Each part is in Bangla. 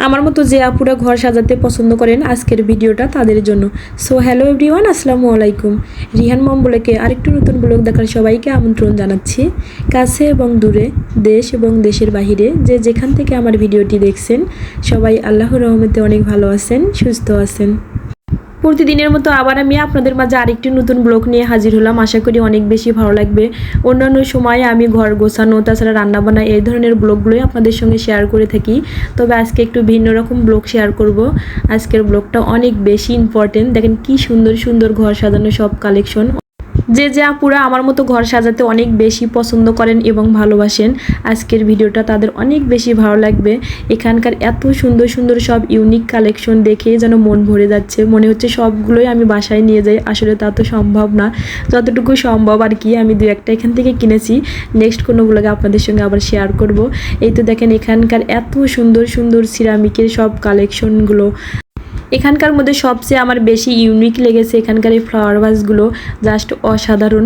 আমার মতো যে আপুরা ঘর সাজাতে পছন্দ করেন আজকের ভিডিওটা তাদের জন্য। সো হ্যালো এভরিওয়ান, আসসালামু আলাইকুম। রিহান মম ব্লগে আরেকটু নতুন ব্লগ দেখার সবাইকে আমন্ত্রণ জানাচ্ছি। কাছে এবং দূরে, দেশ এবং দেশের বাহিরে যে যেখান থেকে আমার ভিডিওটি দেখছেন সবাই আল্লাহর রহমতে অনেক ভালো আছেন, সুস্থ আছেন। প্রতিদিনের মতো আবার আমি আপনাদের মাঝে আরেকটি নতুন ব্লগ নিয়ে হাজির হলাম। আশা করি অনেক বেশি ভালো লাগবে। অন্যান্য সময়ে আমি ঘর গোছানো, তাছাড়া রান্নাবান্না এই ধরনের ব্লগগুলোই আপনাদের সঙ্গে শেয়ার করে থাকি। তবে আজকে একটু ভিন্ন রকম ব্লগ শেয়ার করব। আজকের ব্লগটা অনেক বেশি ইম্পর্টেন্ট। দেখেন কি সুন্দর সুন্দর ঘর সাজানো সব কালেকশন। যে আপুরা আমার মতো ঘর সাজাতে অনেক বেশি পছন্দ করেন এবং ভালোবাসেন, আজকের ভিডিওটা তাদের অনেক বেশি ভালো লাগবে। এখানকার এত সুন্দর সুন্দর সব ইউনিক কালেকশন দেখে যেন মন ভরে যাচ্ছে। মনে হচ্ছে সবগুলোই আমি বাসায় নিয়ে যাই। আসলে তা তো সম্ভব না, যতটুকু সম্ভব আর কি আমি দু একটা এখান থেকে কিনেছি। নেক্সট কোনো ব্লগে আপনাদের সঙ্গে আবার শেয়ার করব। এই তো দেখেন এখানকার এত সুন্দর সুন্দর সিরামিকের সব কালেকশনগুলো। এখানকার মধ্যে সবচেয়ে আমার বেশি ইউনিক লেগেছে এখানকার এই ফ্লাওয়ার ভাসগুলো, জাস্ট অসাধারণ।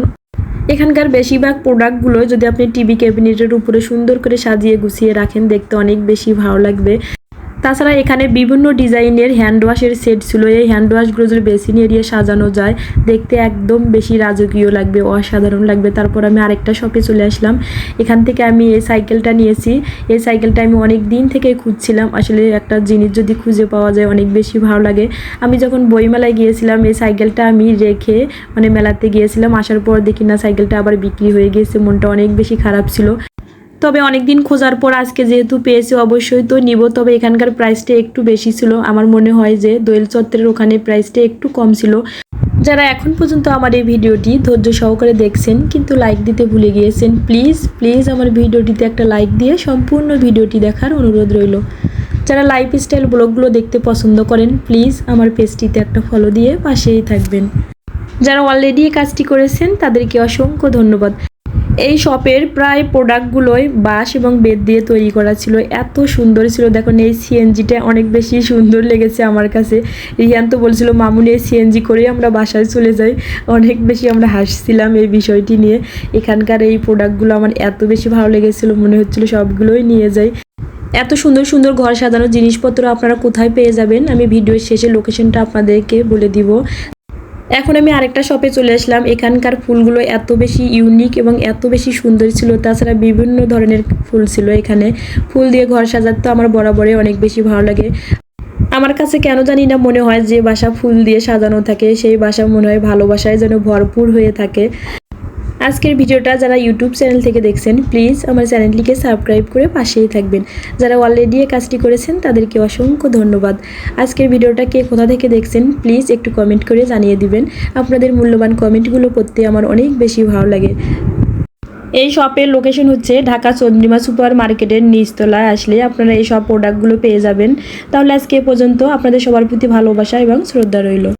এখানকার বেশিরভাগ প্রোডাক্টগুলো যদি আপনি টিভি ক্যাবিনেটের উপরে সুন্দর করে সাজিয়ে গুছিয়ে রাখেন, দেখতে অনেক বেশি ভালো লাগবে। তাছাড়া এখানে বিভিন্ন ডিজাইনের হ্যান্ড ওয়াশের সেট ছিল। এই হ্যান্ড ওয়াশগুলো যদি বেসিন এরিয়া সাজানো যায়, দেখতে একদম বেশি রাজকীয় লাগবে, অসাধারণ লাগবে। তারপর আমি আরেকটা শপে চলে আসলাম। এখান থেকে আমি এই সাইকেলটা নিয়েছি। এই সাইকেলটা আমি অনেক দিন থেকে খুঁজছিলাম। আসলে একটা জিনিস যদি খুঁজে পাওয়া যায় অনেক বেশি ভালো লাগে। আমি যখন বইমেলায় গিয়েছিলাম এই সাইকেলটা আমি রেখে মেলাতে গিয়েছিলাম, আসার পর দেখি না সাইকেলটা আবার বিক্রি হয়ে গিয়েছে। মনটা অনেক বেশি খারাপ ছিল। তবে অনেক দিন খোঁজার পর আজকে যেহেতু পেয়েছি অবশ্যই তো নিব। তবে এখানকার প্রাইসটা একটু বেশি ছিল। আমার মনে হয় যে দোয়েল চত্বরের ওখানে প্রাইসটা একটু কম ছিল। যারা এখন পর্যন্ত আমার এই ভিডিওটি ধৈর্য সহকারে দেখছেন কিন্তু লাইক দিতে ভুলে গিয়েছেন, প্লিজ প্লিজ আমার ভিডিওটিতে একটা লাইক দিয়ে সম্পূর্ণ ভিডিওটি দেখার অনুরোধ রইল। যারা লাইফস্টাইল ব্লগগুলো দেখতে পছন্দ করেন প্লিজ আমার পেজটিতে একটা ফলো দিয়ে পাশেই থাকবেন। যারা অলরেডি এই কাজটি করেছেন তাদেরকে অসংখ্য ধন্যবাদ। এই শপের প্রায় প্রোডাক্টগুলোই বাঁশ এবং বেত দিয়ে তৈরি করা ছিল, এত সুন্দর ছিল। দেখুন এই সিএনজিটা অনেক বেশি সুন্দর লেগেছে আমার কাছে। রিহান তো বলছিল মামুনি এই সিএনজি করেই আমরা বাসায় চলে যাই। অনেক বেশি আমরা হাসছিলাম এই বিষয়টি নিয়ে। এখানকার এই প্রোডাক্টগুলো আমার এত বেশি ভালো লেগেছিল, মনে হচ্ছিল সবগুলোই নিয়ে যাই। এত সুন্দর সুন্দর ঘর সাজানোর জিনিসপত্র আপনারা কোথায় পেয়ে যাবেন আমি ভিডিওর শেষে লোকেশনটা আপনাদেরকে বলে দিব। এখন আমি আরেকটা শপে চলে আসলাম। এখানকার ফুলগুলো এত বেশি ইউনিক এবং এত বেশি সুন্দর ছিল। তাছাড়া বিভিন্ন ধরনের ফুল ছিল। এখানে ফুল দিয়ে ঘর সাজাতে আমার বরাবরই অনেক বেশি ভালো লাগে। আমার কাছে কেন জানি না মনে হয় যে বাসা ফুল দিয়ে সাজানো থাকে সেই বাসা মনে হয় ভালোবাসায় যেন ভরপুর হয়ে থাকে। আজকের ভিডিওটা যারা ইউটিউব চ্যানেল থেকে দেখছেন প্লিজ আমার চ্যানেলটিকে সাবস্ক্রাইব করে পাশেই থাকবেন। যারা অলরেডি এই কাজটি করেছেন তাদেরকে অসংখ্য ধন্যবাদ। আজকের ভিডিওটা কে কোথা থেকে দেখছেন প্লিজ একটু কমেন্ট করে জানিয়ে দিবেন। আপনাদের মূল্যবান কমেন্টগুলো পড়তে আমার অনেক বেশি ভালো লাগে। এই শপের লোকেশন হচ্ছে ঢাকা চন্দ্রিমা সুপার মার্কেটের নিচতলায় আসলে আপনারা এই সব প্রোডাক্টগুলো পেয়ে যাবেন। তাহলে আজকে এ পর্যন্ত। আপনাদের সবার প্রতি ভালোবাসা এবং শ্রদ্ধা রইল।